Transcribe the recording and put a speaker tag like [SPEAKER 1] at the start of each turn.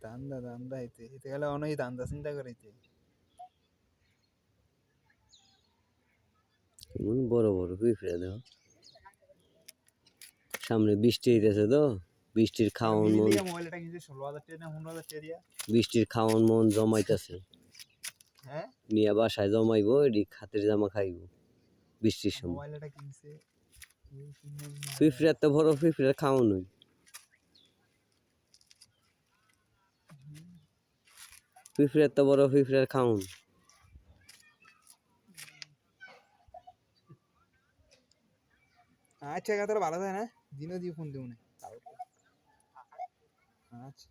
[SPEAKER 1] ধান্দা ধান্দা হইতে হইতে গেলে অনেক ধান্দা চিন্তা করাইতে
[SPEAKER 2] কেমন বড় বড় পিঁপড়া দেখো সামনে বৃষ্টি হইতেছে তো বৃষ্টির খাওয়ান মন
[SPEAKER 1] মোবাইলটা কিনছে 16,000 টাকা না 15,000 টাকা দিয়া
[SPEAKER 2] বৃষ্টির খাওয়ান মন জমাইতেছে
[SPEAKER 1] হ্যাঁ
[SPEAKER 2] নিয়ে বাসায় জমাইবো এডি খাতের জামা খাইবো বৃষ্টির সময়
[SPEAKER 1] মোবাইলটা কিনছে
[SPEAKER 2] পিঁপড়া এত বড় পিঁপড়া খাওয়ান হই পিঁপড়া এত বড় পিঁপড়ার খাওয়ান
[SPEAKER 1] আচ্ছা তাহলে ভালো থাকে না দিনও দিয়ে ফোন দিব না আচ্ছা